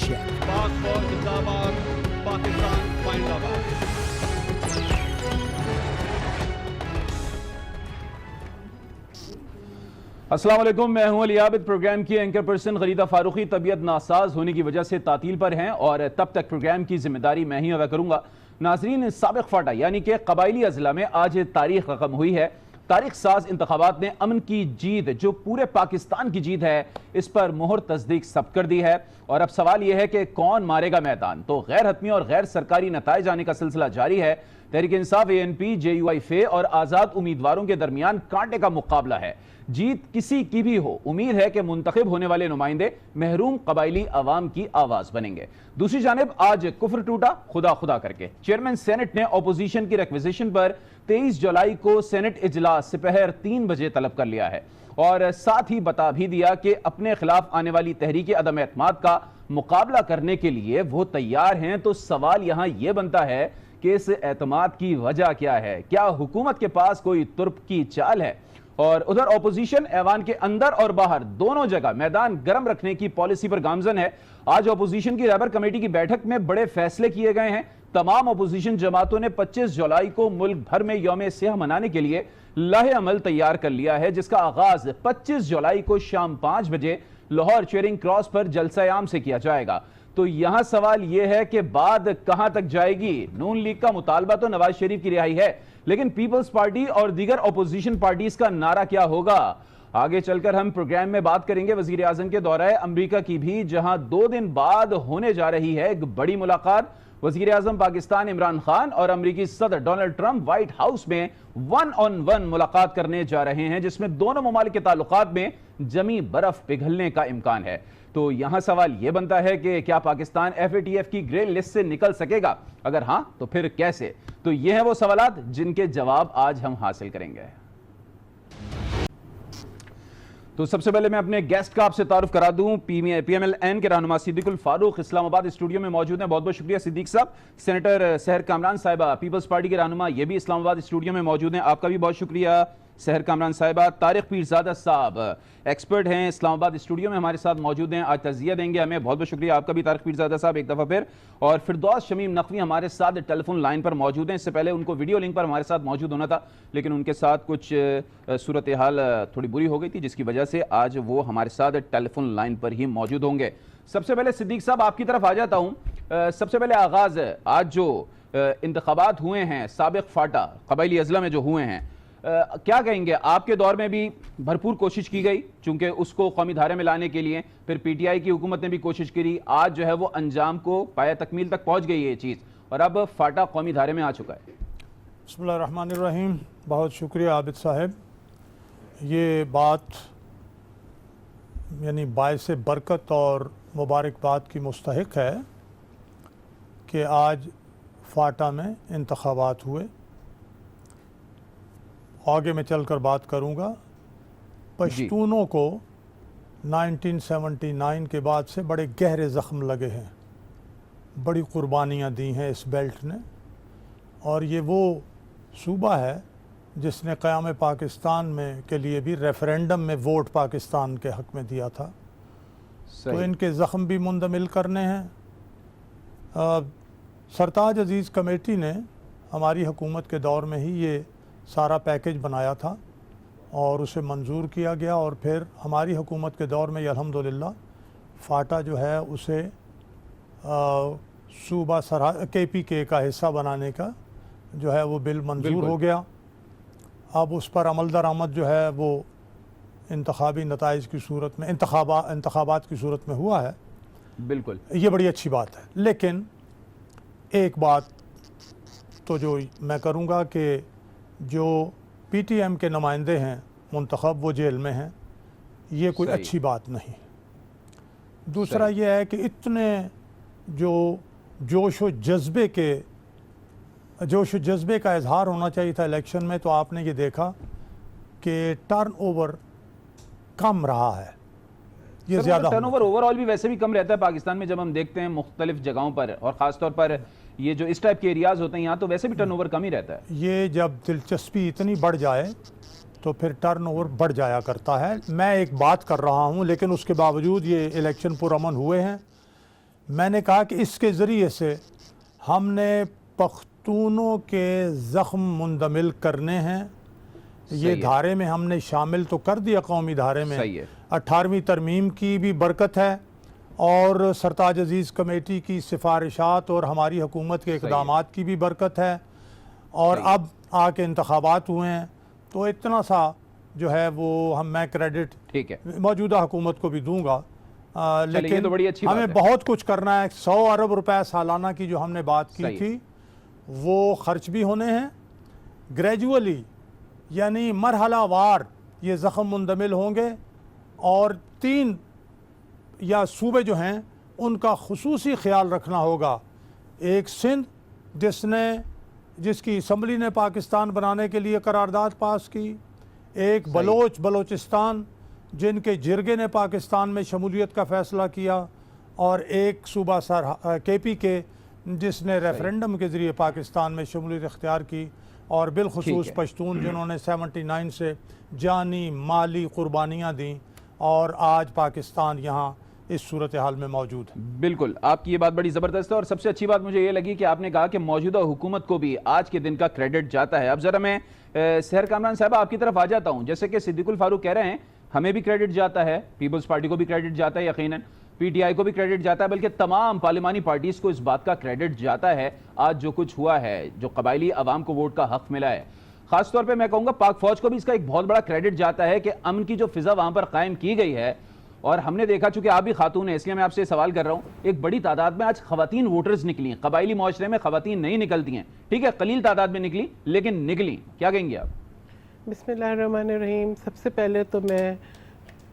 check. Passport Zindabad, Pakistan Zindabad. अस्सलाम वालेकुम, मैं हूं अली आबिद। प्रोग्राम की एंकर पर्सन गरीदा फारूकी तबीयत नासाज होने की वजह से तातील पर हैं और तब तक प्रोग्राम की जिम्मेदारी मैं ही अदा करूंगा। नाजरीन, साबिक फाटा यानी कि कबायली अजला में आज तारीख रकम हुई है। तारीख साज इंतखाबात ने अमन की जीत, जो पूरे पाकिस्तान की जीत है, इस पर मोहर तस्दीक सब कर दी है। और अब सवाल यह है कि कौन मारेगा मैदान। तो गैर हतमी और गैर सरकारी नताइज आने का सिलसिला जारी है। तहरीक इंसाफ, ANP, JUI फे और आज़ाद उम्मीदवारों के दरमियान कांटे का मुकाबला है। जीत किसी की भी हो, उम्मीद है कि मुंतखब होने वाले नुमाइंदे महरूम कबायली अवाम की आवाज बनेंगे। दूसरी जानिब आज कुफ्र टूटा खुदा खुदा करके। चेयरमैन सेनेट ने अपोजिशन की रिक्वेजिशन पर 23 जुलाई को सेनेट इजलास दोपहर 3 बजे तलब कर लिया है और साथ ही बता भी दिया कि अपने खिलाफ आने वाली तहरीक अदम एतमाद का मुकाबला करने के लिए वो तैयार हैं। तो सवाल यहाँ ये बनता है कि इस एतमाद की वजह क्या है? क्या हुकूमत के पास कोई तुर्क की चाल है? और उधर अपोजिशन ऐवान के अंदर और बाहर दोनों जगह मैदान गर्म रखने की पॉलिसी पर गामजन है। आज अपोजिशन की रहबर कमेटी की बैठक में बड़े फैसले किए गए हैं। तमाम अपोजिशन जमातों ने 25 जुलाई को मुल्क भर में यौम सियाह मनाने के लिए लाहे अमल तैयार कर लिया है, जिसका आगाज 25 जुलाई को शाम 5 बजे लाहौर चेरिंग क्रॉस पर जलसा-ए-आम से किया जाएगा। तो यहां सवाल यह है कि बात कहां तक जाएगी? नून लीग का मुतालबा तो नवाज शरीफ की रिहाई है, लेकिन पीपल्स पार्टी और दीगर अपोजिशन पार्टीज का नारा क्या होगा? आगे चलकर हम प्रोग्राम में बात करेंगे वजीर आजम के दौरे अमरीका की भी, जहां 2 दिन बाद होने जा रही है एक बड़ी मुलाकात। वजीर आजम पाकिस्तान इमरान खान और अमरीकी सदर डोनाल्ड ट्रंप व्हाइट हाउस में 1-on-1 मुलाकात करने जा रहे हैं, जिसमें दोनों ममालिक के ताल्लुकात में जमी बर्फ पिघलने का इम्कान है। तो यहां सवाल यह बनता है कि क्या पाकिस्तान FATF की ग्रे लिस्ट से निकल सकेगा? अगर हां तो फिर कैसे? तो ये हैं वो सवालात जिनके जवाब आज हम हासिल करेंगे। तो सबसे पहले मैं अपने गेस्ट का आपसे तारुफ करा दूं। PMLN के रहनुमा सिद्दीकुल फारूक इस्लामाबाद स्टूडियो में मौजूद हैं। बहुत बहुत शुक्रिया सिद्दीक साहब। सेनेटर सहर कामरान साहिबा पीपल्स पार्टी के रहनुमा, ये भी इस्लामाबाद स्टूडियो में मौजूद हैं। आपका भी बहुत शुक्रिया सहर कामरान साहिबा। तारिक पीरजादा साहब एक्सपर्ट हैं, इस्लामाबाद स्टूडियो में हमारे साथ मौजूद हैं, आज तज़िया देंगे हमें। बहुत बहुत शुक्रिया आपका भी तारिक पीरजादा साहब एक दफ़ा फिर। और फिरदौस शमीम नकवी हमारे साथ टेलीफोन लाइन पर मौजूद हैं। इससे पहले उनको वीडियो लिंक पर हमारे साथ मौजूद होना था, लेकिन उनके साथ कुछ सूरत हाल थोड़ी बुरी हो गई थी, जिसकी वजह से आज वो हमारे साथ टेलीफोन लाइन पर ही मौजूद होंगे। सबसे पहले सिद्दीक साहब आपकी तरफ आ जाता हूँ। सबसे पहले आगाज़ आज जो इंतखाबात हुए हैं साबिक फाटा कबायली अजला में जो हुए हैं, क्या कहेंगे? आपके दौर में भी भरपूर कोशिश की गई चूंकि उसको कौमी धारे में लाने के लिए, फिर PTI की हुकूमत ने भी कोशिश करी, आज जो है वो अंजाम को पाया तकमील तक पहुंच गई है ये चीज़, और अब फाटा कौमी धारे में आ चुका है। बिस्मिल्लाहिर्रहमानिर्रहीम। बहुत शुक्रिया आबिद साहब। ये बात यानी बाइस बरकत और मुबारकबाद की मुस्तहिक है कि आज फाटा में इंतखाबात हुए। आगे मैं चलकर बात करूंगा। पश्तूनों को 1979 के बाद से बड़े गहरे ज़ख्म लगे हैं, बड़ी कुर्बानियाँ दी हैं इस बेल्ट ने, और ये वो सूबा है जिसने क़याम पाकिस्तान में के लिए भी रेफरेंडम में वोट पाकिस्तान के हक़ में दिया था। तो इनके ज़ख्म भी मुंदमिल करने हैं। सरताज अजीज़ कमेटी ने हमारी हुकूमत के दौर में ही ये सारा पैकेज बनाया था और उसे मंजूर किया गया, और फिर हमारी हुकूमत के दौर में अल्हम्दुलिल्लाह फाटा जो है उसे सूबा KPK का हिस्सा बनाने का जो है वो बिल मंजूर हो गया। अब उस पर अमल दरामद जो है वो इंतखाबी नताइज की सूरत में, इंतखाबात की सूरत में हुआ है। बिल्कुल, ये बड़ी अच्छी बात है। लेकिन एक बात तो जो मैं करूँगा कि जो PTM के नुमाइंदे हैं मुंतखब, वो जेल में हैं, ये कोई अच्छी बात नहीं। दूसरा ये है कि इतने जो जोश व जज्बे का इजहार होना चाहिए था इलेक्शन में, तो आपने ये देखा कि टर्नओवर कम रहा है। ये ज़्यादा टर्नओवर ओवरऑल भी वैसे भी कम रहता है पाकिस्तान में, जब हम देखते हैं मुख्तलिफ जगहों पर, और ख़ासतौर पर ये जो इस टाइप के एरियाज़ होते हैं यहाँ तो वैसे भी टर्नओवर कम ही रहता है। ये जब दिलचस्पी इतनी बढ़ जाए तो फिर टर्नओवर बढ़ जाया करता है। मैं एक बात कर रहा हूँ, लेकिन उसके बावजूद ये इलेक्शन पुरअमन हुए हैं। میں نے کہا کہ اس کے ذریعے سے ہم نے پختونوں کے زخم مندمل کرنے ہیں. یہ دھارے میں ہم نے شامل تو کر دیا قومی دھارے میں. 18ویں ترمیم کی بھی برکت ہے اور سرتاج عزیز کمیٹی کی سفارشات اور ہماری حکومت کے اقدامات کی بھی برکت ہے. اور اب آ کے انتخابات ہوئے ہیں تو اتنا سا جو ہے وہ میں کریڈٹ موجودہ حکومت کو بھی دوں گا. لیکن ہمیں بہت کچھ کرنا ہے. 100 ارب روپے سالانہ کی جو ہم نے بات کی تھی وہ خرچ بھی ہونے ہیں گریجولی, یعنی مرحلہ وار یہ زخم مندمل ہوں گے. اور 3 یا صوبے جو ہیں ان کا خصوصی خیال رکھنا ہوگا. ایک سندھ جس کی اسمبلی نے پاکستان بنانے کے لیے قرارداد پاس کی, ایک بلوچستان جن کے جرگے نے پاکستان میں شمولیت کا فیصلہ کیا, اور ایک صوبہ کے کے جس نے ریفرنڈم کے ذریعے پاکستان میں شمولیت اختیار کی, اور بالخصوص پشتون جنہوں نے 79 سے جانی مالی قربانیاں دیں اور آج پاکستان یہاں اس صورتحال میں موجود ہے. بالکل, آپ کی یہ بات بڑی زبردست ہے, اور سب سے اچھی بات مجھے یہ لگی کہ آپ نے کہا کہ موجودہ حکومت کو بھی آج کے دن کا کریڈٹ جاتا ہے. اب ذرا میں سحر کامران صاحب آپ کی طرف آ جاتا ہوں. جیسے کہ صدیق الفاروق کہہ رہے ہیں ہمیں بھی کریڈٹ جاتا ہے, پیپلز پارٹی کو بھی کریڈٹ جاتا ہے, یقیناً پی ٹی آئی کو بھی کریڈٹ جاتا ہے, بلکہ تمام پارلیمانی پارٹیز کو اس بات کا کریڈٹ جاتا ہے آج جو کچھ ہوا ہے, جو قبائلی عوام کو ووٹ کا حق ملا ہے. خاص طور پہ میں کہوں گا پاک فوج کو بھی اس کا ایک بہت بڑا کریڈٹ جاتا ہے کہ امن کی جو فضا وہاں پر قائم کی گئی ہے. اور ہم نے دیکھا, چونکہ آپ بھی خاتون ہیں اس لیے میں آپ سے سوال کر رہا ہوں, ایک بڑی تعداد میں آج خواتین ووٹرز نکلی ہیں. قبائلی معاشرے میں خواتین نہیں نکلتی ہیں, ٹھیک ہے قلیل تعداد میں نکلی لیکن نکلی. کیا کہیں گے آپ؟ بسم اللہ الرحمن الرحیم. سب سے پہلے تو میں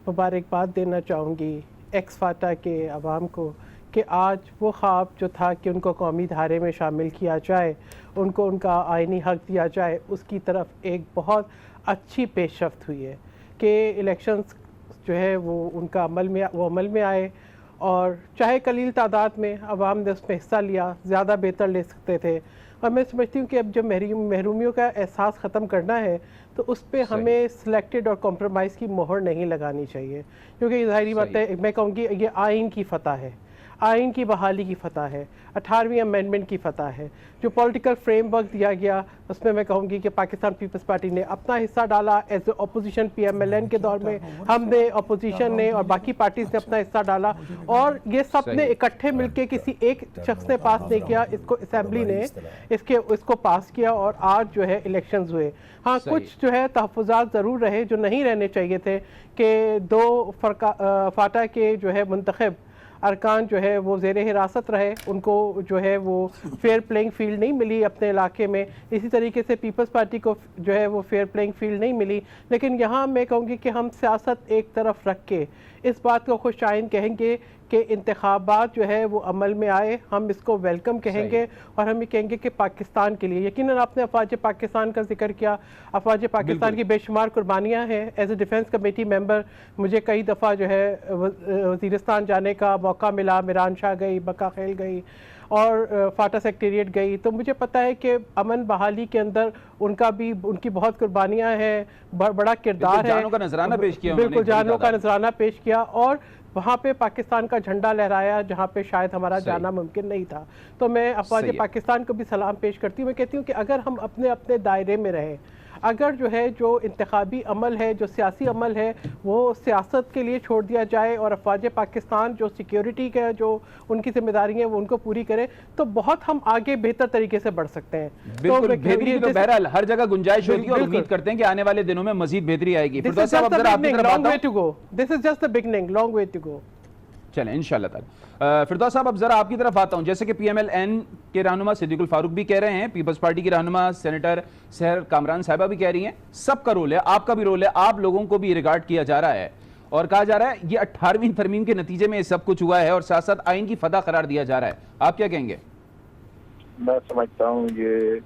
مبارکباد دینا چاہوں گی ایکس فاٹا کے عوام کو کہ آج وہ خواب جو تھا کہ ان کو قومی دھارے میں شامل کیا جائے, ان کو ان کا آئینی حق دیا جائے, اس کی طرف ایک بہت اچھی پیش رفت ہوئی ہے کہ الیکشنز جو ہے وہ ان کا عمل میں آئے. اور چاہے قلیل تعداد میں عوام نے اس میں حصہ لیا, زیادہ بہتر لے سکتے تھے. اور میں سمجھتی ہوں کہ اب جب محرومیوں کا احساس ختم کرنا ہے تو اس پہ ہمیں سلیکٹڈ اور کمپرومائز کی مہر نہیں لگانی چاہیے, کیونکہ ظاہری بات ہے, میں کہوں گی یہ آئین کی فتح ہے, آئین کی بحالی کی فتح ہے, 18ویں امینڈمنٹ کی فتح ہے. جو پولیٹیکل فریم ورک دیا گیا اس میں کہوں گی کہ پاکستان پیپلز پارٹی نے اپنا حصہ ڈالا as a opposition. P M L N کے دور میں ہم نے, اپوزیشن نے اور باقی پارٹیز نے اپنا حصہ ڈالا, اور یہ سب نے اکٹھے مل کے کسی ایک شخص نے پاس نہیں کیا, اس کو اسمبلی نے اس کو پاس کیا, اور آج جو ہے الیکشنز ہوئے. ہاں کچھ جو ہے تحفظات ضرور رہے جو نہیں رہنے چاہیے تھے, کہ 2 فاٹا کے جو ہے منتخب ارکان جو ہے وہ زیر حراست رہے, ان کو جو ہے وہ فیئر پلینگ فیلڈ نہیں ملی اپنے علاقے میں. اسی طریقے سے پیپلز پارٹی کو جو ہے وہ فیئر پلینگ فیلڈ نہیں ملی. لیکن یہاں میں کہوں گی کہ ہم سیاست ایک طرف رکھ کے اس بات کو خوش آئند کہیں گے کہ انتخابات جو ہے وہ عمل میں آئے. ہم اس کو ویلکم کہیں گے, اور ہم یہ کہیں گے کہ پاکستان کے لیے, یقیناً آپ نے افواج پاکستان کا ذکر کیا, افواج پاکستان کی بے شمار قربانیاں ہیں. ایز اے ڈیفنس کمیٹی ممبر مجھے کئی دفعہ جو ہے وزیرستان جانے کا موقع ملا. میران شاہ گئی, بکا خیل گئی, اور فاٹا سیکٹریٹ گئی, تو مجھے پتہ ہے کہ امن بحالی کے اندر ان کی بہت قربانیاں ہیں, بڑا کردار ہے. جانوں کا نذرانہ پیش کیا, بالکل جانوں کا نذرانہ پیش کیا, اور وہاں پہ پاکستان کا جھنڈا لہرایا جہاں پہ شاید ہمارا جانا ممکن نہیں تھا. تو میں افواج پاکستان کو بھی سلام پیش کرتی ہوں. میں کہتی ہوں کہ اگر ہم اپنے دائرے میں رہیں, اگر جو ہے جو انتخابی عمل ہے, جو سیاسی عمل ہے, وہ سیاست کے لیے چھوڑ دیا جائے, اور افواج پاکستان جو سیکیورٹی کا جو ان کی ذمہ داری ہیں وہ ان کو پوری کرے, تو بہت ہم آگے بہتر طریقے سے بڑھ سکتے ہیں. بالکل بہتری کی تو بہرحال ہر جگہ گنجائش ہوگی, اور امید کرتے ہیں کہ آنے والے دنوں میں مزید بہتری آئے گی. فردوس صاحب اب ذرا آپ کی طرف آتا ہوں. This is just the beginning, long way to go. چلیں انشاءاللہ تعالی. فردوس صاحب اب ذرا آپ کی طرف آتا ہوں. جیسے کہ پی ایم ایل این کے رہنما صدیق الفاروق بھی کہہ رہے ہیں, پیپلز پارٹی کی رہنما سینیٹر سحر کامران صاحبہ بھی کہہ رہی ہیں, سب کا رول ہے, آپ کا بھی رول ہے, آپ لوگوں کو بھی ریگارڈ کیا جا رہا ہے, اور کہا جا رہا ہے یہ 18ویں ترمیم کے نتیجے میں یہ سب کچھ ہوا ہے, اور ساتھ ساتھ آئین کی فتح قرار دیا جا رہا ہے. آپ کیا کہیں گے؟ میں سمجھتا ہوں یہ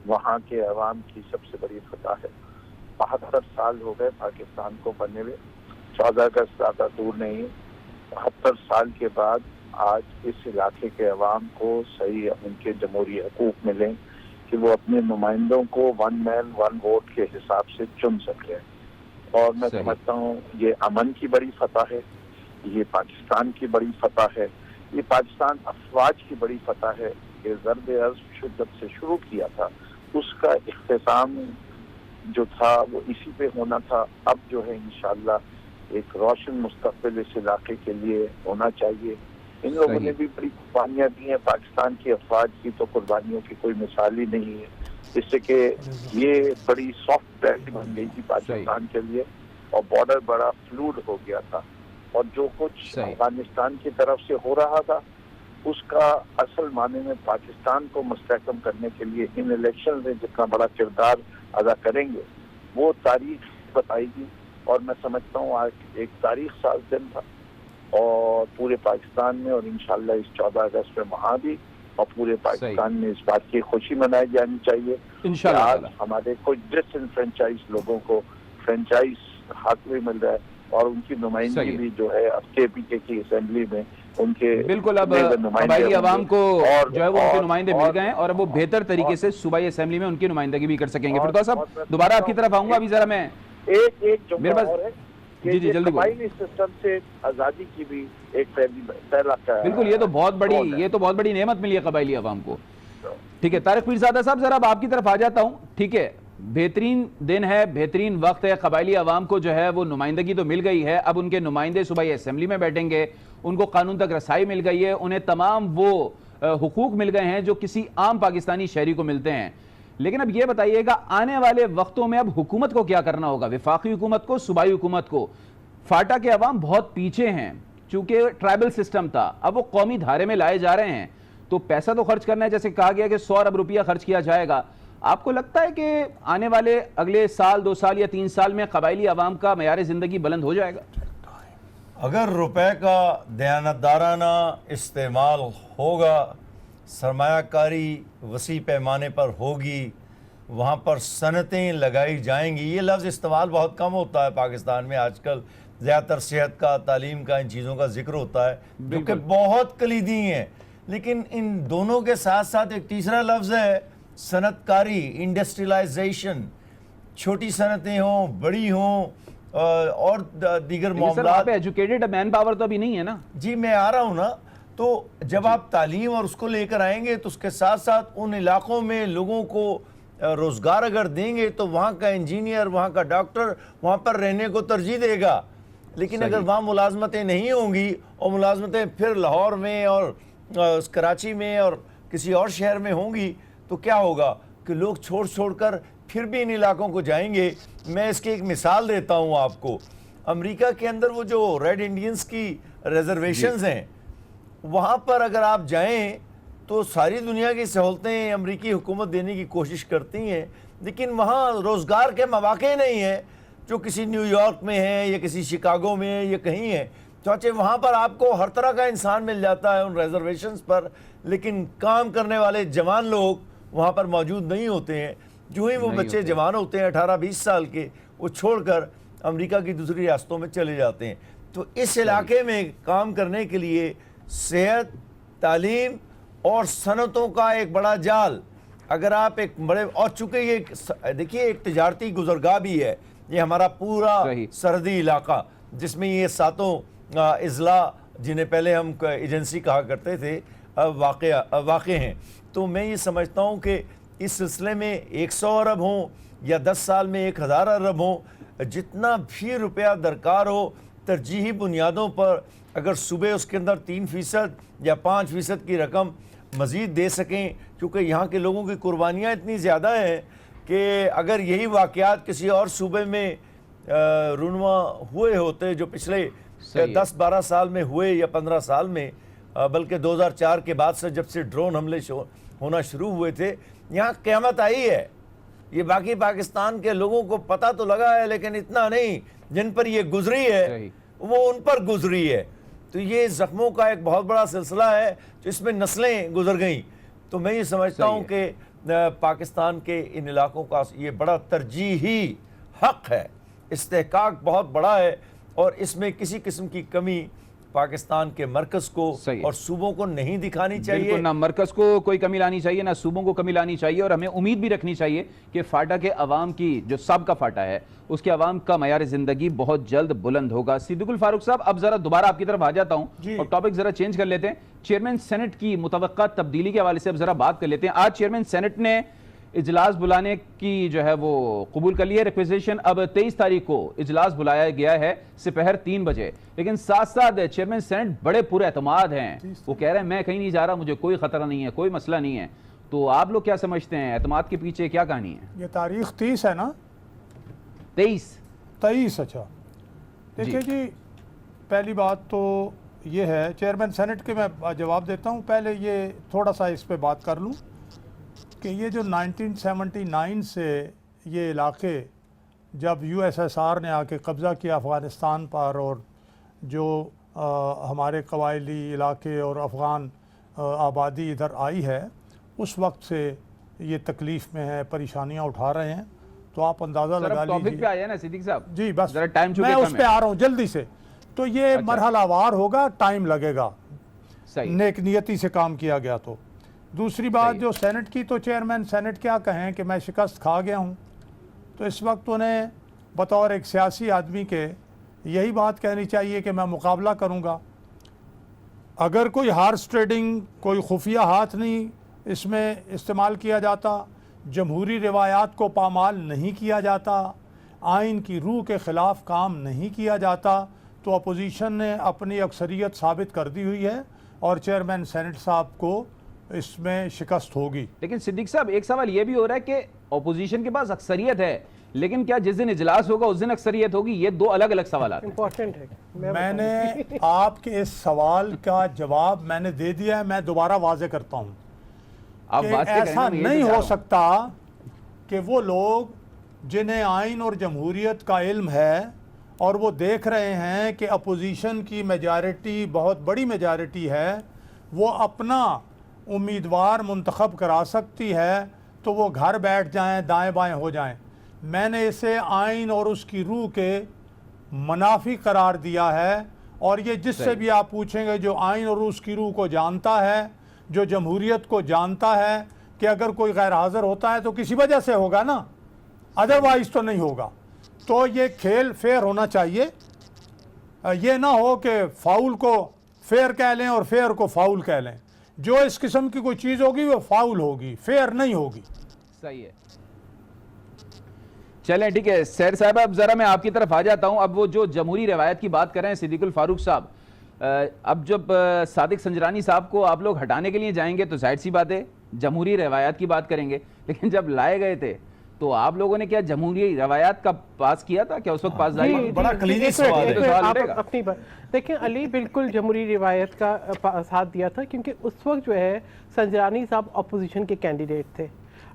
وہاں کے عوام کی سب سے بڑی فتح ہے. 72 سال ہو گئے پاکستان کو بننے ہوئے, 14 اگست زیادہ دور نہیں. 72 سال کے بعد آج اس علاقے کے عوام کو صحیح ان کے جمہوری حقوق ملیں کہ وہ اپنے نمائندوں کو 1 مین 1 ووٹ کے حساب سے چن سکیں. اور میں سمجھتا ہوں یہ امن کی بڑی فتح ہے, یہ پاکستان کی بڑی فتح ہے ये पाकिस्तान अफवाज की बड़ी फतह है कि ज़र्ब अर्ज़ जब से शुरू किया था उसका इख्तिताम जो था वो इसी पे होना था। अब जो है इंशाअल्लाह एक रोशन मुस्तक़बिल इस इलाके के लिए होना चाहिए। इन लोगों ने भी बड़ी कुर्बानियाँ दी हैं, पाकिस्तान की अफवाज की तो कुर्बानियों की कोई मिसाल ही नहीं है, जिससे कि ये बड़ी सॉफ्ट पैड बन गई थी पाकिस्तान के लिए और बॉर्डर बड़ा फ्लूड हो गया था। और जो कुछ अफगानिस्तान की तरफ से हो रहा था उसका असल माने में पाकिस्तान को मुस्तहकम करने के लिए इन इलेक्शन में जितना बड़ा किरदार अदा करेंगे वो तारीख बताएगी। और मैं समझता हूँ आज एक तारीख साज दिन था और पूरे पाकिस्तान में और इंशाल्लाह इस 14 अगस्त में वहाँ भी और पूरे पाकिस्तान में इस बात की खुशी मनाई जानी चाहिए इंशाल्लाह। आज हमारे कुछ डिसइनफ्रेंचाइज लोगों को फ्रेंचाइज हक भी मिल रहा है और उनकी नुमाइंदगी भी जो है अब KPK की असेंबली में उनके बिल्कुल अब कबायली आवाम को जो है वो उनके नुमाइंदे मिल गए हैं और अब वो बेहतर तरीके से सूबाई असेंबली में उनकी नुमाइंदगी भी कर सकेंगे। फिरदौस साहब दोबारा आपकी तरफ आऊंगा, अभी जरा मैं एक जो और है जी जल्दी कबायली सिस्टम से आजादी की भी एक पहला बिल्कुल ये तो बहुत बड़ी नेमत मिली है कबायली आवाम को। ठीक है तारिक पीरज़ादा साहब जरा अब आपकी तरफ आ जाता हूँ। ठीक है बेहतरीन दिन है, बेहतरीन वक्त है, कबायली आवाम को जो है वो नुमाइंदगी तो मिल गई है, अब उनके नुमाइंदे सूबाई असेंबली में बैठेंगे, उनको कानून तक रसाई मिल गई है, उन्हें तमाम वो हुकूक मिल गए हैं जो किसी आम पाकिस्तानी शहरी को मिलते हैं। लेकिन अब ये बताइएगा आने वाले वक्तों में अब हुकूमत को क्या करना होगा, वफाकी हुकूमत को, सूबाई हुकूमत को। फाटा के अवाम बहुत पीछे हैं चूंकि ट्राइबल सिस्टम था, अब वो कौमी धारे में लाए जा रहे हैं तो पैसा तो खर्च करना है, जैसे कहा गया कि 100 अरब रुपया खर्च किया जाएगा। आपको लगता है कि आने वाले अगले साल 2 साल या 3 साल में कबायली आवाम का मयार ज़िंदगी बुलंद हो जाएगा? अगर रुपए का दयानतदाराना इस्तेमाल होगा, सरमायाकारी वसी पैमाने पर होगी, वहाँ पर सनतें लगाई जाएंगी। ये लफ्ज़ इस्तेमाल बहुत कम होता है पाकिस्तान में आजकल, ज़्यादातर सेहत का, तालीम का, इन चीज़ों का जिक्र होता है जो कि बहुत कलीदी हैं। लेकिन इन दोनों के साथ साथ एक तीसरा लफ्ज़ है सनतकारी, इंडस्ट्रियलाइजेशन। छोटी सनतें हों, बड़ी हों और दीगर मामलात। एजुकेटेड मैन पावर तो अभी नहीं है ना। जी मैं आ रहा हूँ ना, तो जब आप तालीम और उसको लेकर आएंगे तो उसके साथ साथ उन इलाकों में लोगों को रोज़गार अगर देंगे तो वहाँ का इंजीनियर, वहाँ का डॉक्टर वहाँ पर रहने को तरजीह देगा। लेकिन अगर वहाँ मुलाजमतें नहीं होंगी और मुलाजमतें फिर लाहौर में और कराची में और किसी और शहर में होंगी तो क्या होगा कि लोग छोड़ कर फिर भी इन इलाकों को जाएंगे। मैं इसकी एक मिसाल देता हूँ आपको। अमेरिका के अंदर वो जो रेड इंडियंस की रिजर्वेशंस हैं वहाँ पर अगर आप जाएं तो सारी दुनिया की सहूलतें अमेरिकी हुकूमत देने की कोशिश करती हैं, लेकिन वहाँ रोज़गार के मौके नहीं हैं जो किसी न्यूयॉर्क में है या किसी शिकागो में है या कहीं है। चाचे वहाँ पर आपको हर तरह का इंसान मिल जाता है उन रिजर्वेशंस पर, लेकिन काम करने वाले जवान लोग वहाँ पर मौजूद नहीं होते हैं। जो ही वो बच्चे जवान होते हैं 18-20 साल के, वो छोड़कर अमेरिका की दूसरी रियासतों में चले जाते हैं। तो इस इलाके में काम करने के लिए सेहत, तालीम और सनतों का एक बड़ा जाल, अगर आप एक बड़े, और चूँकि ये देखिए एक तिजारती गुज़रगाह भी है ये हमारा पूरा सरहदी इलाका, जिसमें ये 7 अजला जिन्हें पहले हम एजेंसी कहा करते थे वाक़े हैं। तो मैं ये समझता हूँ कि इस सिलसिले में 100 अरब हों या 10 साल में 1000 अरब हों, जितना भी रुपया दरकार हो, तरजीही बुनियादों पर अगर सुबह उसके अंदर 3% या 5% की रकम मज़ीद दे सकें, क्योंकि यहाँ के लोगों की कुर्बानियाँ इतनी ज़्यादा हैं कि अगर यही वाक़यात किसी और सूबे में रुनवा हुए होते जो पिछले 10-12 साल में हुए या 15 साल में, बल्कि 2004 के बाद से जब से ड्रोन हमले होना शुरू हुए थे, यहाँ क़यामत आई है। ये बाकी पाकिस्तान के लोगों को पता तो लगा है, लेकिन इतना नहीं, जिन पर ये गुजरी है वो उन पर गुजरी है। तो ये ज़ख्मों का एक बहुत बड़ा सिलसिला है जिसमें नस्लें गुजर गईं। तो मैं ये समझता हूँ कि पाकिस्तान के इन इलाकों का ये बड़ा तरजीही हक़ है, इस्तेहकाक बहुत बड़ा है और इसमें किसी किस्म की कमी पाकिस्तान के मरकज़ को और सूबों को नहीं दिखानी चाहिए। ना मरकज़ को कोई कमी लानी चाहिए, ना सूबों को कमी लानी चाहिए। और हमें उम्मीद भी रखनी चाहिए कि फाटा के अवाम की, जो सबका फाटा है, उसके अवाम का मयार ज़िंदगी बहुत जल्द बुलंद होगा। सिद्दीकुल फारूक साहब, अब ज़रा दोबारा आपकी तरफ आ जाता हूँ और टॉपिक ज़रा चेंज कर लेते हैं। چیئرمین سینٹ کی متوقع تبدیلی کے حوالے سے اب ذرا بات کر لیتے ہیں. آج چیئرمین سینٹ نے اجلاس بلانے کی جو ہے وہ قبول کر لی ہے ریکویزیشن. اب 23 تاریخ کو اجلاس بلایا گیا ہے سپہر 3 بجے. لیکن ساتھ ساتھ چیئرمین سینٹ بڑے پورے اعتماد ہیں, وہ کہہ رہے ہیں میں کہیں نہیں جا رہا, مجھے کوئی خطرہ نہیں ہے, کوئی مسئلہ نہیں ہے. تو آپ لوگ کیا سمجھتے ہیں, اعتماد کے پیچھے کیا کہانی ہے؟ یہ تاریخ 30 ہے نا؟ 23. اچھا دیکھیں جی, پہلی بات تو یہ ہے چیئرمین سینٹ کے میں جواب دیتا ہوں. پہلے یہ تھوڑا سا اس پہ بات کر لوں کہ یہ جو 1979 سے یہ علاقے جب USSR نے آ کے قبضہ کیا افغانستان پر, اور جو ہمارے قبائلی علاقے اور افغان آبادی ادھر آئی ہے, اس وقت سے یہ تکلیف میں ہے, پریشانیاں اٹھا رہے ہیں. تو آپ اندازہ لگا ٹاپک پہ آئے ہیں نا لیجیے. صدیق صاحب جی بس ذرا ٹائم میں اس پہ آ رہا ہوں جلدی سے. تو یہ مرحلہ وار ہوگا, ٹائم لگے گا, نیک نیتی سے کام کیا گیا. تو دوسری بات جو سینٹ کی, تو چیئرمین سینٹ کیا کہیں کہ میں شکست کھا گیا ہوں. تو اس وقت انہیں بطور ایک سیاسی آدمی کے یہی بات کہنی چاہیے کہ میں مقابلہ کروں گا. اگر کوئی ہارس ٹریڈنگ, کوئی خفیہ ہاتھ نہیں اس میں استعمال کیا جاتا, جمہوری روایات کو پامال نہیں کیا جاتا, آئین کی روح کے خلاف کام نہیں کیا جاتا, تو اپوزیشن نے اپنی اکثریت ثابت کر دی ہوئی ہے اور چیئرمین سینٹ صاحب کو اس میں شکست ہوگی. لیکن صدیق صاحب ایک سوال یہ بھی ہو رہا ہے کہ اپوزیشن کے پاس اکثریت ہے, لیکن کیا جس دن اجلاس ہوگا اس دن اکثریت ہوگی؟ یہ دو الگ الگ سوالات ہیں. امپورٹنٹ ہے. میں نے آپ کے اس سوال کا جواب میں نے دے دیا ہے, میں دوبارہ واضح کرتا ہوں کہ ایسا نہیں ہو سکتا کہ وہ لوگ جنہیں آئین اور جمہوریت کا علم ہے اور وہ دیکھ رہے ہیں کہ اپوزیشن کی میجارٹی بہت بڑی میجارٹی ہے, وہ اپنا امیدوار منتخب کرا سکتی ہے, تو وہ گھر بیٹھ جائیں, دائیں بائیں ہو جائیں. میں نے اسے آئین اور اس کی روح کے منافی قرار دیا ہے. اور یہ جس سے بھی آپ پوچھیں گے جو آئین اور اس کی روح کو جانتا ہے, جو جمہوریت کو جانتا ہے کہ اگر کوئی غیر حاضر ہوتا ہے تو کسی وجہ سے ہوگا نا, ادروائز تو نہیں ہوگا. تو یہ کھیل فیئر ہونا چاہیے. یہ نہ ہو کہ فاؤل کو فیئر کہہ لیں اور فیئر کو فاؤل کہہ لیں. جو اس قسم کی کوئی چیز ہوگی وہ فاؤل ہوگی, فیئر نہیں ہوگی. صحیح ہے. چلیں ٹھیک ہے سیر صاحب, اب ذرا میں آپ کی طرف آ جاتا ہوں. اب وہ جو جمہوری روایت کی بات کر رہے ہیں صدیق الفاروق صاحب, اب جب صادق سنجرانی صاحب کو آپ لوگ ہٹانے کے لیے جائیں گے تو ظاہر سی بات ہے جمہوری روایات کی بات کریں گے, لیکن جب لائے گئے تھے تو آپ لوگوں نے کیا جمہوری روایات کا پاس کیا تھا؟ کیا اس وقت پاس جاری؟ بڑا کلیدی سوال ہے. اپنی بات دیکھیں, علی بالکل جمہوری روایت کا ساتھ دیا تھا, کیونکہ اس وقت جو ہے سنجرانی صاحب اپوزیشن کے کینڈیڈیٹ تھے.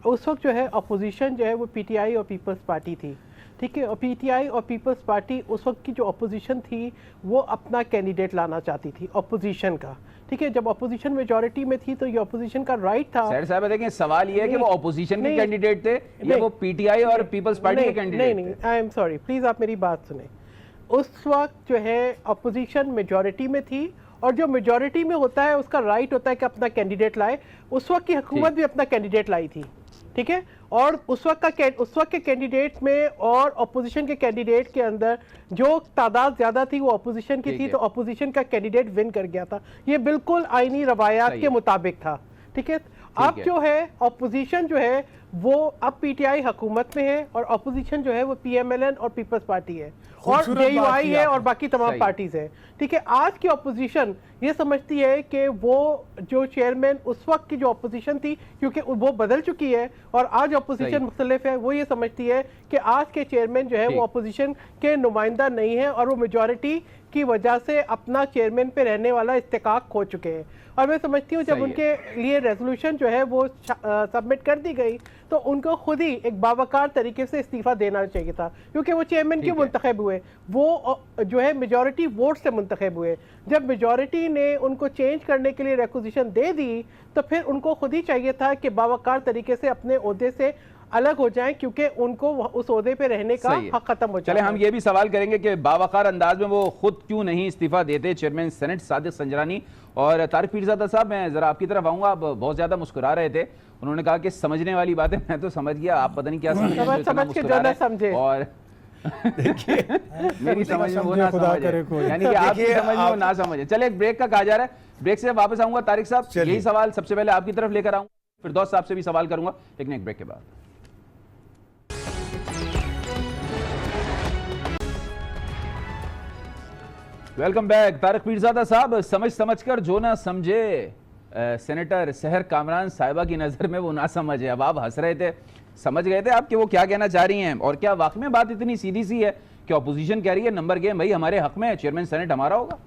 اس وقت جو ہے اپوزیشن جو ہے وہ پی ٹی آئی اور پیپلز پارٹی تھی. ٹھیک ہے, اور پی ٹی آئی اور پیپلز پارٹی اس وقت کی جو اپوزیشن تھی وہ اپنا کینڈیڈیٹ لانا چاہتی تھی اپوزیشن کا. ٹھیک ہے, جب اپوزیشن میجورٹی میں تھی تو یہ اپوزیشن کا رائٹ تھا. سیر صاحب دیکھیں سوال یہ ہے کہ وہ اپوزیشن کے کینڈیڈیٹ تھے یا وہ پی ٹی آئی اور پیپلز پارٹی کے کینڈیڈیٹ تھے؟ نہیں, آئی ایم سوری, پلیز آپ میری بات سنیں. اس وقت جو ہے اپوزیشن میجورٹی میں تھی, اور جو میجورٹی میں ہوتا ہے اس کا رائٹ ہوتا ہے کہ اپنا کینڈیڈیٹ لائے. اس وقت کی حکومت بھی اپنا کینڈیڈیٹ لائی تھی. ٹھیک ہے, اور اس وقت کے کینڈیڈیٹ میں اور اپوزیشن کے کینڈیڈیٹ کے اندر جو تعداد زیادہ تھی وہ اپوزیشن کی تھی, تو اپوزیشن کا کینڈیڈیٹ ون کر گیا تھا. یہ بالکل آئینی روایات کے مطابق تھا. ٹھیک ہے, اب جو ہے اپوزیشن جو ہے وہ اب پی ٹی آئی حکومت میں ہے, اور اپوزیشن جو ہے وہ پی ایم ایل این اور پیپلز پارٹی ہے, اور جے یو آئی ہے, اور باقی تمام پارٹیز ہیں. ٹھیک ہے, آج کی اپوزیشن یہ سمجھتی ہے کہ وہ جو چیئرمین اس وقت کی جو اپوزیشن تھی, کیونکہ وہ بدل چکی ہے اور آج اپوزیشن مختلف ہے, وہ یہ سمجھتی ہے کہ آج کے چیئرمین جو ہے وہ اپوزیشن کے نمائندہ نہیں ہے, اور وہ میجورٹی کی وجہ سے اپنا چیئرمین پہ رہنے والا استحقاق کھو چکے ہیں. اور میں سمجھتی ہوں جب ان کے لیے ریزولوشن جو ہے وہ سبمٹ کر دی گئی تو ان کو خود ہی ایک باوقار طریقے سے استعفیٰ دینا چاہیے تھا, کیونکہ وہ چیئرمین کیوں منتخب ہوئے, وہ جو ہے میجورٹی ووٹ سے منتخب ہوئے. جب میجورٹی نے ان کو چینج کرنے کے لیے ریکوزیشن دے دی تو پھر ان کو خود ہی چاہیے تھا کہ باوقار طریقے سے اپنے عہدے سے الگ ہو جائیں, کیونکہ ان کو اس عہدے پہ رہنے کا حق ختم ہو جائے. چلے ہم یہ بھی سوال کریں گے کہ باوقار انداز میں وہ خود کیوں نہیں استعفیٰ دیتے چیئرمین سینٹ صادق سنجرانی. اور طارق پیرزادہ صاحب, میں ذرا آپ کی طرف آؤں گا, آپ بہت زیادہ مسکرا رہے تھے, انہوں نے کہا کہ سمجھنے والی بات ہے, میں تو سمجھ گیا, آپ پتہ نہیں کیا سمجھ کے جو نہ سمجھے. اور देखिए मेरी समझ में वो ना खुदा समझ करे है, कोई। यानी कि आपकी देखिए, समझ में वो आप- ना समझ है। चले एक ब्रेक का कहा जा रहा है, ब्रेक से वापस आऊंगा तारिक साहब, चलिए। यही सवाल सबसे पहले आपकी तरफ लेकर आऊंगा, फिरदौस साहब से भी सवाल करूंगा, लेकिन एक ब्रेक के बाद। Welcome back. तारिक पीरजादा साहब, समझ कर जो ना समझे, सेनेटर सहर कामरान साहिबा की नज़र में वो ना समझ है। अब आप हंस रहे थे, समझ गए थे आप कि वो क्या कहना चाह रही हैं, और क्या वाकई में बात इतनी सीधी सी है कि अपोजिशन कह रही है नंबर गेम भाई हमारे हक में है, चेयरमैन सेनेट हमारा होगा?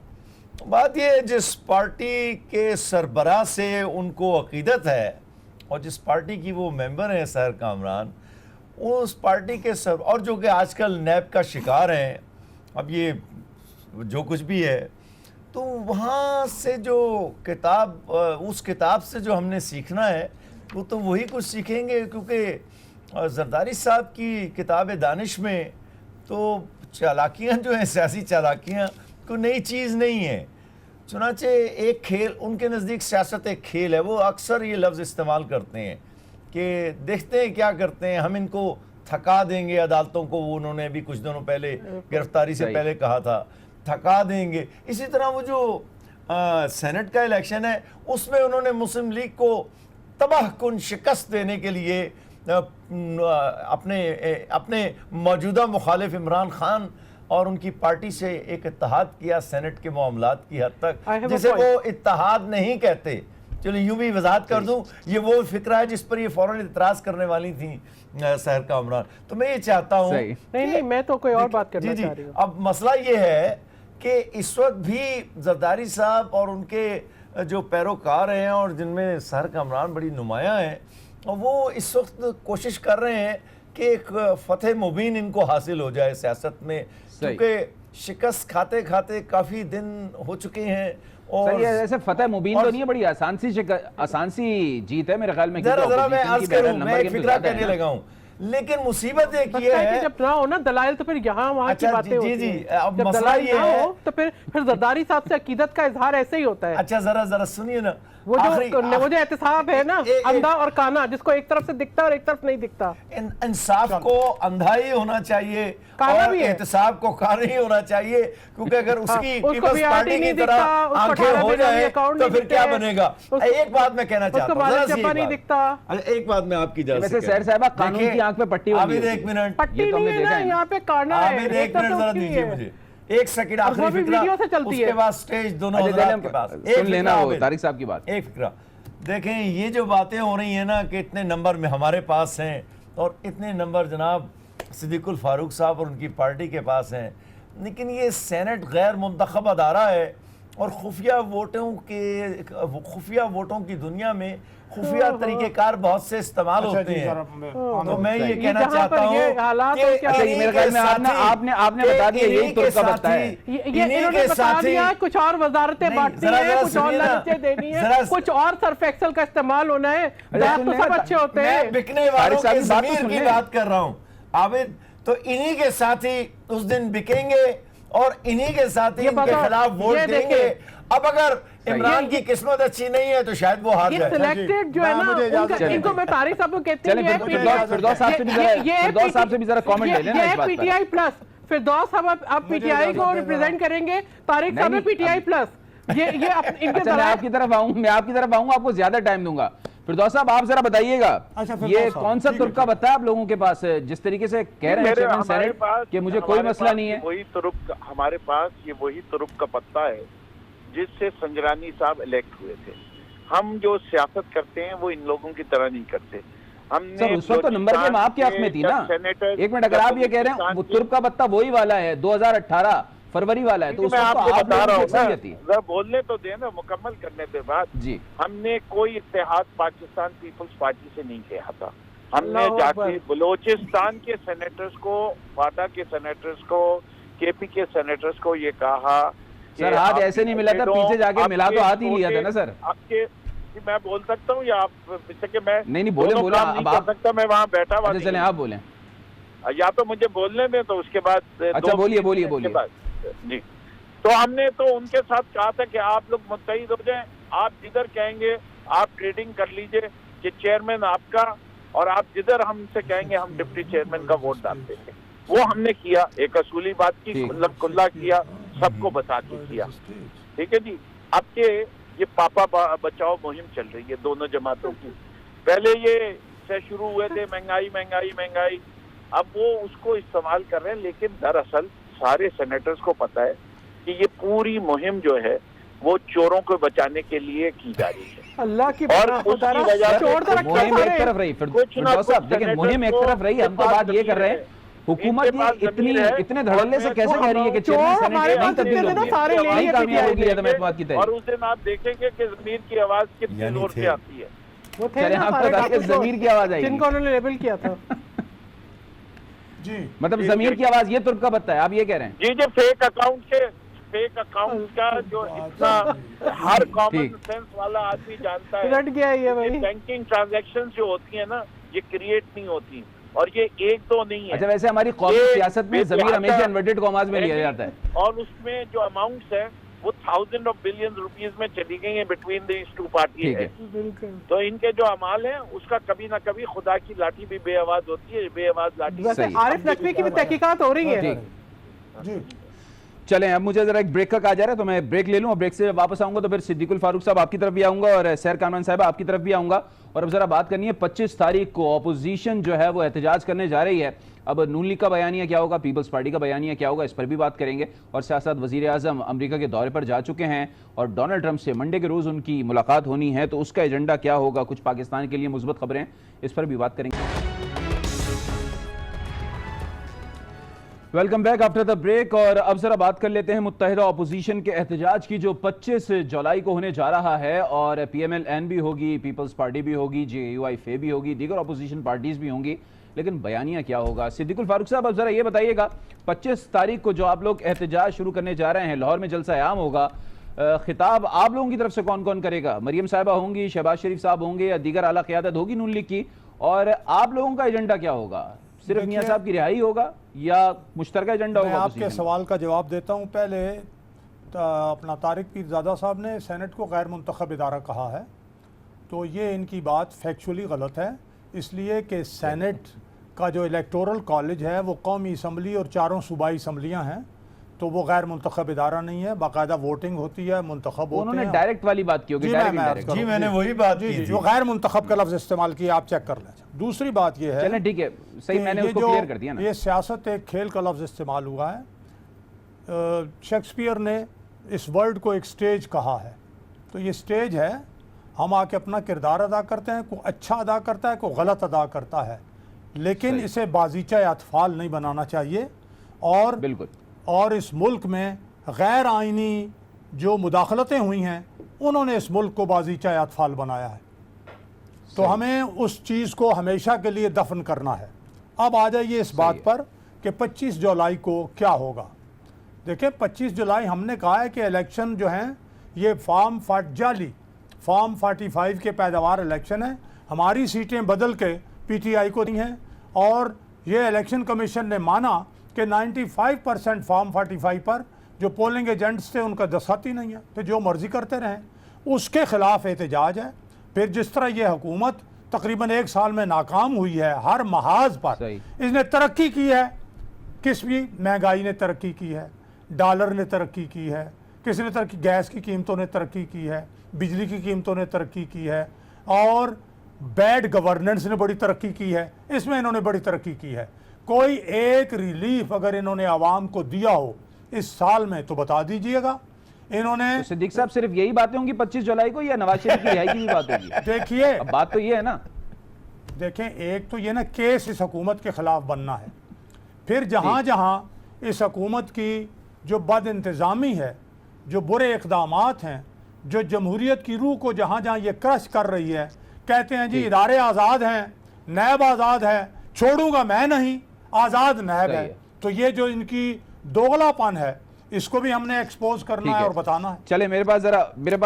बात ये है, जिस पार्टी के सरबराह से उनको अकीदत है और जिस पार्टी की वो मेंबर हैं सहर कामरान, उस पार्टी के सर, और जो कि आजकल नैब का शिकार हैं, अब ये जो कुछ भी है, तो वहाँ से जो किताब, उस किताब से जो हमने सीखना है वो तो वही कुछ सीखेंगे, क्योंकि जरदारी साहब की किताब दानिश में तो चालाकियाँ जो हैं, सियासी चालाकियाँ कोई नई चीज़ नहीं है। चुनाचे एक खेल, उनके नज़दीक सियासत एक खेल है। वो अक्सर ये लफ्ज़ इस्तेमाल करते हैं कि देखते हैं क्या करते हैं, हम इनको थका देंगे अदालतों को। वो उन्होंने अभी कुछ दिनों पहले गिरफ्तारी से पहले कहा था, थका देंगे। इसी तरह वो जो सेनेट का इलेक्शन है उसमें उन्होंने मुस्लिम लीग को तबाहकुन शिकस्त देने के लिए अपने मौजूदा मुखालिफ इमरान खान और उनकी पार्टी से एक इत्तेहाद किया सेनेट के मामलात की हद तक, जिसे वो इत्तेहाद नहीं कहते। चलो यूं भी वजाहत कर दूं, ये वो फिक्रा है जिस पर ये फौरन इतराज करने वाली थी सहर कामरान। तो मैं ये चाहता हूँ, नहीं, मैं तो कोई और बात करना चाह रही हूँ। अब मसला ये है कि इस वक्त भी जरदारी साहब और उनके जो पैरोकार हैं और जिनमें सहर कामरान बड़ी नुमायाँ हैं, और वो इस वक्त कोशिश कर रहे हैं कि एक फतेह मुबीन इनको हासिल हो जाए सियासत में, क्योंकि शिकस्त खाते खाते काफ़ी दिन हो चुके हैं। और ऐसे फतेह मुबीन तो नहीं है, बड़ी आसान सी जीत है मेरे ख्याल में। जरा मैं अर्ज करूं, मैं एक फिक्रा कहने लगा हूं, लेकिन मुसीबत एक ये है जब ना हो ना दलाइल तो फिर यहाँ वहाँ की बातें होती हैं। अब जब मसला दलाइल ये ना है हो तो फिर जरदारी साहब से अकीदत का इजहार ऐसे ही होता है। अच्छा जरा सुनिए ना, वो जो एहतिसाब है ना, अंधा और काना, जिसको एक तरफ से दिखता और एक तरफ नहीं दिखता। इंसाफ को अंधा ही होना चाहिए काना और भी है। एहतिसाब को काना ही होना चाहिए, क्योंकि अगर उसकी उसको पीपल्स भी पार्टी की तरह आंखें हो जाए तो फिर क्या बनेगा। एक बात मैं कहना चाहता हूँ, नहीं दिखता। एक बात मैं आपकी वैसे सहर साहिबा कानून की आंख पे पट्टी होगी। आबिद एक मिनट, पट्टी नहीं है ना, यहाँ पे काना है। आबिद एक मिनट जरा दीजिए मुझे, एक सेकंड आखिरी वीडियो से चलती है। उसके बाद स्टेज दोनों हजरात के पास सुन लेना हो तारिक साहब की बात। एक फिक्रा देखें, ये जो बातें हो रही हैं ना कि इतने नंबर में हमारे पास हैं और इतने नंबर जनाब सिद्दीकुल फारूक साहब और उनकी पार्टी के पास हैं, लेकिन ये सेनेट गैर मुंतखब अदारा है और खुफिया वोटों की दुनिया में खुफिया तरीकेकार बहुत से इस्तेमाल होते हैं। तो मैं ये कहना चाहता हूँ कि मेरे ख्याल में आपने बता दिया यही तुर्क का बता है। इन्होंने बता दिया कुछ और वजारतें बांटनी है, कुछ और लालचें देनी है, कुछ और सर्फ एक्सेल का इस्तेमाल होना है। तो सब अच्छे होते हैं। मैं बिकने वालों के ज़मीर की बात कर रहा हूँ आबिद, तो इन्हीं के साथी उस दिन बिकेंगे और इन्हीं के साथी इनके खिलाफ वोट देंगे। अब अगर इमरान की किस्मत अच्छी नहीं है तो शायद वो हार जाए। सिलेक्टेड जो है ना, इनको मैं तारिक साहब को कहती हूँ, फिरदौस साहब से भी जरा कमेंट ले लेना इस बात पर। पीटीआई प्लस, फिरदौस साहब अब पीटीआई को रिप्रेजेंट करेंगे, तारिक साहब है पीटीआई प्लस। ये इनके मैं आपकी तरफ आऊंगा, आपको ज्यादा टाइम दूंगा। फिरदौस साहब आप जरा बताइएगा, ये कौन सा तुर्क का बता है आप लोगों के पास, जिस तरीके से कह रहे हैं चेयरमैन सेनेट कि मुझे कोई मसला नहीं है। वही तुर्क हमारे पास, ये वही तुर्क का पत्ता है जिससे संजरानी साहब इलेक्ट हुए थे। हम जो सियासत करते हैं वो इन लोगों की तरह नहीं करते। हमने सर उस वक्त तो नंबर गेम आपके हक में थी ना। एक मिनट, अगर आप ये कह रहे हैं वो तुर्क का पत्ता वही वाला है 2018 फरवरी वाला है, तो मैं आपको बता रहा हूँ, जरा बोलने तो देना, मुकम्मल करने के बाद जी। हमने कोई इत्तेहाद पाकिस्तान पीपल्स पार्टी से नहीं किया था। हमने जाके बलोचिस्तान के सेनेटर्स को, फाटा के सेनेटर्स को, केपी के सेनेटर्स को ये कहा सर हाथ ऐसे नहीं मिला था, पीछे जाके मिला तो हाथ ही लिया था ना सर। आपके मैं बोल सकता हूँ या आप कि मैं नहीं बोले अब आप सकता, मैं वहाँ बैठा हुआ। चले आप बोले, या तो मुझे बोलने दें तो उसके बाद। अच्छा बोलिए जी। तो हमने तो उनके साथ कहा था कि आप लोग मुत्तहिद हो जाएं, आप जिधर कहेंगे आप ट्रेडिंग कर लीजिए कि चेयरमैन आपका, और आप जिधर हमसे कहेंगे हम डिप्टी चेयरमैन का वोट डाल देंगे। वो हमने किया, एक असूली बात की, ठीक। खुल्लम खुल्ला किया, सबको बता के किया, ठीक है जी। अब के ये पापा बचाओ मुहिम चल रही है दोनों जमातों की, पहले ये से शुरू हुए थे महंगाई महंगाई महंगाई, अब वो उसको इस्तेमाल कर रहे हैं, लेकिन दरअसल सारे सेनेटर्स को पता है कि ये पूरी मुहिम जो है वो चोरों को बचाने के लिए की जा रही है। अल्लाह की और पनाह, उसकी खुदा ना वजह से चोर तो रखे मुहिम एक सारे। तरफ रही, कुछ ना फिरदौस साहब कुछ देखिए सेनेटर मुहिम एक को तरफ रही, हम तो इनके बात ये पास कर रहे हैं जमीन है, हुकूमत इनके ये पास इतनी जमीन है, इतने धड़ल्ले से और कैसे कह रही है कि चेयरमैन चोर सेनेट हमारे नहीं पास तब्दील इतने होंगे, तो सारे ले नहीं लिए कामयाब होगी PTI अहतमाद की और तहरीक। उस दिन आप देखेंगे कि जमीर की आवाज कितनी यानी जोर थे। से आती है। वो थे चले ना आप सारे बताइए डाकू चोर, ज़मीर की आवाज आएगी। जिनको उन्होंने लेबल किया था। जी मतलब जी, जमीर जी। की आवाज ये तुर्क का बत्ता है, आप ये कह रहे हैं? जी जी, फेक अकाउंट का जो इतना हर कॉमन ठीक। सेंस वाला आदमी जानता है, रट गया ये भाई। बैंकिंग ट्रांजैक्शन जो होती है ना, ये क्रिएट नहीं होती, और ये एक दो नहीं है। अच्छा, वैसे हमारी कौमी ये सियासत में जमीर बेतहाशा हमेशा इन्वर्टेड कॉमास में लिया जाता है। और उसमें जो अमाउंट्स है वो थाउजेंड ऑफ बिलियन रुपीज में चली गई है बिटवीन दीज टू पार्टी ठीक है। है। बिल्कुल। तो इनके जो अमाल है उसका कभी ना कभी खुदा की लाठी भी बेआवाज होती है, बेआवाज लाठी। वैसे सही है। आरिफ नकवी की भी तहकीकात हो रही है। ठीक। जी चलें, अब मुझे जरा एक ब्रेक का कहा जा रहा है तो मैं ब्रेक ले लूं, और ब्रेक से वापस आऊंगा तो फिर सिद्दीकुल फारूक साहब आपकी तरफ भी आऊंगा और सैर कामरान साहब आपकी तरफ भी आऊंगा। और अब जरा बात करनी है 25 तारीख को अपोजिशन जो है वो एहतजाज करने जा रही है। अब नून लीग का बयानिया क्या होगा, पीपल्स पार्टी का बयानिया क्या होगा, इस पर भी बात करेंगे। और साथ साथ वजीर आजम अमरीका के दौरे पर जा चुके हैं और डोनाल्ड ट्रंप से मंडे के रोज उनकी मुलाकात होनी है, तो उसका एजेंडा क्या होगा, कुछ पाकिस्तान के लिए मुस्बत खबरें, इस पर भी बात करेंगे। Welcome back after the break. और अब जरा बात कर लेते हैं मुत्तहिदा अपोजिशन के एहतजाज की जो 25 जुलाई को होने जा रहा है। और PMLN भी होगी, पीपल्स पार्टी भी होगी, JUI भी होगी, दीगर अपोजिशन पार्टीज भी होंगी, लेकिन बयानिया क्या होगा? सिद्दीकुल फारूक साहब, अब जरा ये बताइएगा, 25 तारीख को जो आप लोग एहतजाज शुरू करने जा रहे हैं, लाहौर में जलसा आम होगा, खिताब आप लोगों की तरफ से कौन कौन करेगा? मरियम साहिबा होंगी, शहबाज शरीफ साहब होंगे, या दीगर आला क़यादत होगी नून लीग की? और आप लोगों का एजेंडा क्या होगा? सिर्फ मियां साहब की रिहाई होगा या मुश्तरका एजेंडा मैं होगा? आपके सवाल का जवाब देता हूं। पहले अपना तारिक पीरज़ादा साहब ने सेनेट को गैर मुंतखब इदारा कहा है, तो ये इनकी बात फैक्चुअली गलत है, इसलिए कि सेनेट का जो इलेक्टोरल कॉलेज है वो कौमी असम्बली और चारों सूबाई असम्बलियाँ हैं, तो वो गैर मुंतखब इदारा नहीं है, बाकायदा वोटिंग होती है, मुंतखब होते उन्होंने हैं। डायरेक्ट वाली बात की होगी, जी, डायरेक्ट मैं इनडायरेक्ट। अर्ज जी, करूं। मैंने वही बात जी की जी, थी। जो गैर मुंतखब का लफ्ज़ इस्तेमाल किया, आप चेक कर लें। दूसरी बात ये है, चलें ठीक है, सही, कि मैंने ये उसको जो क्लियर कर दिया ना। ये सियासत एक खेल का लफ्ज़ इस्तेमाल हुआ है। शेक्सपियर ने इस वर्ल्ड को एक स्टेज कहा है, तो ये स्टेज है, हम आके अपना किरदार अदा करते हैं, कोई अच्छा अदा करता है, कोई गलत अदा करता है, लेकिन सही। इसे बाजीचा अतफाल नहीं बनाना चाहिए। बिल्कुल। और इस मुल्क में गैर आइनी जो मुदाखलतें हुई हैं, उन्होंने इस मुल्क को बाजीचा अतफाल बनाया है, तो हमें उस चीज़ को हमेशा के लिए दफन करना है। अब आ जाइए इस बात पर कि 25 जुलाई को क्या होगा। देखिए, 25 जुलाई हमने कहा है कि इलेक्शन जो हैं ये फॉर्म 45 के पैदावार इलेक्शन है, हमारी सीटें बदल के PTI को दी हैं, और ये इलेक्शन कमीशन ने माना कि 95% फॉर्म 45 पर जो पोलिंग एजेंट्स थे उनका दस्तखत ही नहीं है, तो जो मर्जी करते रहें, उसके खिलाफ एहतजाज है। फिर जिस तरह ये हुकूमत तकरीबन 1 साल में नाकाम हुई है हर महाज पर, इसने तरक्की की है, किस भी महंगाई ने तरक्की की है, डॉलर ने तरक्की की है, किसी ने तरक्की, गैस की कीमतों ने तरक्की की है, बिजली की कीमतों ने तरक्की की है, और बैड गवर्नेंस ने बड़ी तरक्की की है, इसमें इन्होंने बड़ी तरक्की की है। कोई एक रिलीफ अगर इन्होंने आवाम को दिया हो इस साल में तो बता दीजिएगा। इन्होंने तो सिद्दीक साहब, सिर्फ यही बातें होंगी 25 जुलाई को, या नवाज शरीफ की रिहाई की भी बात होगी? देखिए, अब बात तो ये है ना, देखें, एक तो ये ना केस इस हुकूमत के खिलाफ बनना है, फिर जहाँ जहाँ इस हुकूमत की जो बद इंतज़ामी है, जो बुरे इक़दामात हैं, जो जमहूरियत की रूह को जहाँ जहाँ ये क्रश कर रही है, कहते हैं जी इदारे आज़ाद हैं, नैब आज़ाद है, छोड़ूंगा मैं नहीं, आज़ाद नैब है, तो ये जो इनकी दोगलापन है, इसको भी हमने एक्सपोज करना है और बताना है। चले, मेरे पास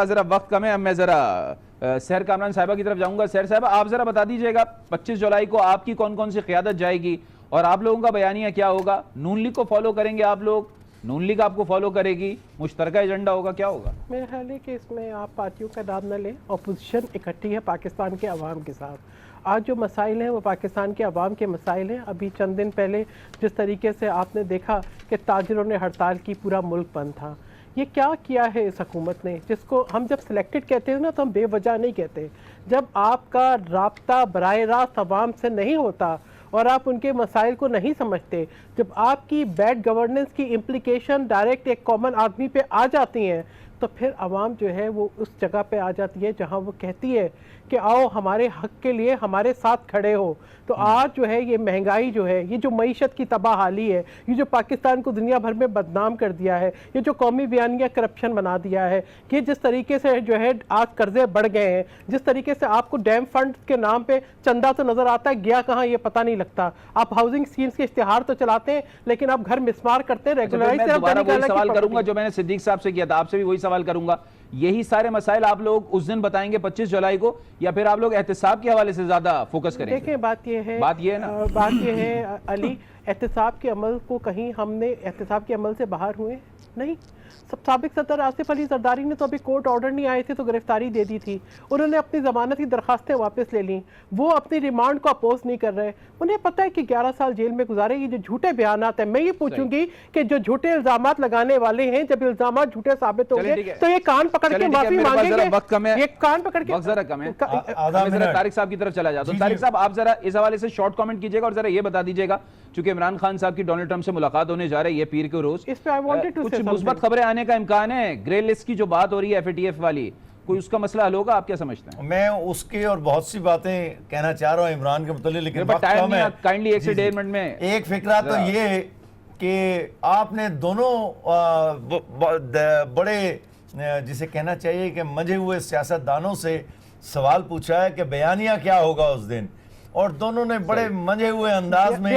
जरा वक्त कम है, अब मैं जरा सहर कामरान साहिबा की तरफ जाऊंगा। सहर साहिबा, आप जरा बता दीजिएगा 25 जुलाई को आपकी कौन कौन सी क़यादत जाएगी और आप लोगों का बयानिया क्या होगा? नून लीग को फॉलो करेंगे आप लोग, नून लीग आपको फॉलो करेगी, मुश्तरका एजेंडा होगा, क्या होगा? मेरा ख्याल है कि इसमें आप पार्टियों का नाम न लें, अपोजिशन इकट्ठी है पाकिस्तान के अवाम के साथ। آج جو مسائل ہیں وہ پاکستان کے عوام کے مسائل ہیں. ابھی چند دن پہلے جس طریقے سے آپ نے دیکھا کہ تاجروں نے ہڑتال کی, پورا ملک بند تھا. یہ کیا کیا ہے اس حکومت نے, جس کو ہم جب سلیکٹڈ کہتے ہیں نا تو ہم بے وجہ نہیں کہتے. جب آپ کا رابطہ براہ راست عوام سے نہیں ہوتا اور آپ ان کے مسائل کو نہیں سمجھتے, جب آپ کی بیڈ گورننس کی امپلیکیشن ڈائریکٹ ایک کامن آدمی پہ آ جاتی ہیں, تو پھر عوام جو ہے وہ اس جگہ پہ آ جاتی ہے جہاں وہ کہتی ہے کہ آؤ ہمارے حق کے لیے ہمارے ساتھ کھڑے ہو. تو آج جو ہے یہ مہنگائی جو ہے, یہ جو معیشت کی تباہ حالی ہے, یہ جو پاکستان کو دنیا بھر میں بدنام کر دیا ہے, یہ جو قومی بیانیہ کرپشن بنا دیا ہے, یہ جس طریقے سے جو ہے آج قرضے بڑھ گئے ہیں, جس طریقے سے آپ کو ڈیم فنڈ کے نام پہ چندہ تو نظر آتا ہے, گیا کہاں یہ پتہ نہیں لگتا. آپ ہاؤسنگ اسکیمز کے اشتہار تو چلاتے ہیں لیکن آپ گھر مسمار کرتے ہیں. میں دوبارہ وہی سوال کروں گا جو میں نے صدیق صاحب سے کیا تھا, آپ سے بھی وہی سوال کروں گا. یہی سارے مسائل آپ لوگ اس دن بتائیں گے 25 جولائی کو, یا پھر آپ لوگ احتساب کے حوالے سے زیادہ فوکس کریں گے؟ دیکھیں بات یہ ہے نا, بات یہ ہے علی, احتساب کے عمل کو کہیں ہم نے احتساب کے عمل سے باہر ہوئے نہیں. سابق صدر آصف علی زرداری نے تو ابھی کورٹ آرڈر نہیں آئے تھے تو گرفتاری دے دی تھی. انہوں نے اپنی ضمانت کی درخواستیں واپس لے لیں. وہ اپنی ریمانڈ کو اپوز نہیں کر رہے. انہیں پتہ ہے کہ 11 سال جیل میں گزارے. یہ جو جھوٹے بیانات ہیں, میں یہ پوچھوں گی کہ جو جھوٹے الزامات لگانے والے ہیں, جب الزامات جھوٹے ثابت ہو گئے تو یہ کان پکڑ کے معافی مانگیں گے؟ یہ کان پکڑ کے وقت ذرا کم ہے. میں ذرا طارق صاحب کی طرف چلا جاتا ہوں. طارق صاحب, آپ ذرا اس حوالے سے شارٹ کامنٹ کیجیے گا اور ذرا یہ بتا دیجیے گا, چونکہ عمران خان صاحب کی ڈونلڈ ٹرمپ سے ملاقات ہونے جا رہی ہے پیر کے روز, اس پہ I wanted to کچھ say مثبت خبریں آنے کا امکان ہے؟ گرے لسٹ کی جو بات ہو رہی ہے FATF والی, کوئی اس کا مسئلہ حل ہوگا, آپ کیا سمجھتے ہیں؟ میں اس کے اور بہت سی باتیں کہنا چاہ رہا ہوں عمران کے متعلق, لیکن وقت کم ہے. کائنڈلی 1 سے 1.5 منٹ میں ایک فکرہ تو یہ ہے کہ آپ نے دونوں بڑے جسے کہنا چاہیے کہ منجھے ہوئے سیاستدانوں سے سوال پوچھا ہے کہ بیانیہ کیا ہوگا اس دن, اور دونوں نے بڑے منجھے ہوئے انداز میں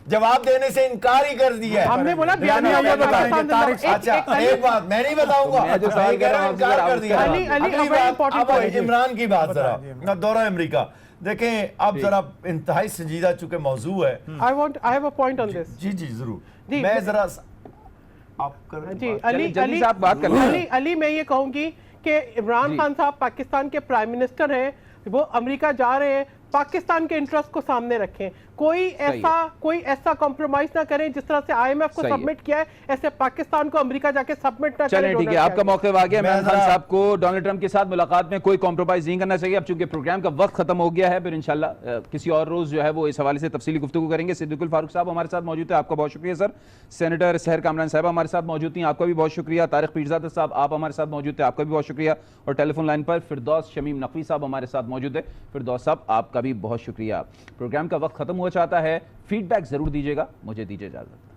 جواب دینے سے انکار ہی کر دیا ہے. ہم نے بولا بیانیہ ہوگا پاکستان زندہ باد. اچھا ایک بات میں نہیں بتاؤں گا, انکار کر دیا. اگلی بات عمران کی بات, ذرا دورہ امریکہ دیکھیں. اب ذرا انتہائی سنجیدہ چونکہ موضوع ہے. I have a point on this. جی ضرور. میں ذرا علی میں یہ کہوں گی کہ عمران خان صاحب پاکستان کے پرائم منسٹر ہیں, وہ امریکہ جا رہے ہیں, پاکستان کے انٹرسٹ کو سامنے رکھیں. کوئی ایسا کمپرومائز نہ کریں جس طرح سے IMF کو سبمٹ کیا ہے, ایسے پاکستان کو امریکہ جا کے سبمٹ نہ کریں. چلیں ٹھیک ہے, آپ کا موقف آ گیا. عمران خان صاحب کو ڈونلڈ ٹرمپ کے ساتھ ملاقات میں کوئی کمپرومائز نہیں کرنا چاہیے. اب چونکہ پروگرام کا وقت ختم ہو گیا ہے, پھر انشاءاللہ کسی اور روز جو ہے وہ اس حوالے سے تفصیلی گفتگو کریں گے. صدیق الفاروق صاحب ہمارے ساتھ موجود ہیں, آپ کا بہت شکریہ سر. سینیٹر سحر کامران صاحبہ ہمارے ساتھ موجود تھیں, آپ کا بھی بہت شکریہ. طارق پیرزادہ صاحب آپ ہمارے ساتھ موجود تھے, آپ کا بھی بہت شکریہ. اور ٹیلی فون لائن پر فردوس شمیم نقوی صاحب ہمارے ساتھ موجود ہے. فردوس صاحب آپ کا بھی بہت شکریہ. پروگرام کا وقت ختم ہوا چاہتا ہے, فیڈ بیک ضرور دیجیے گا. مجھے دیجیے اجازت.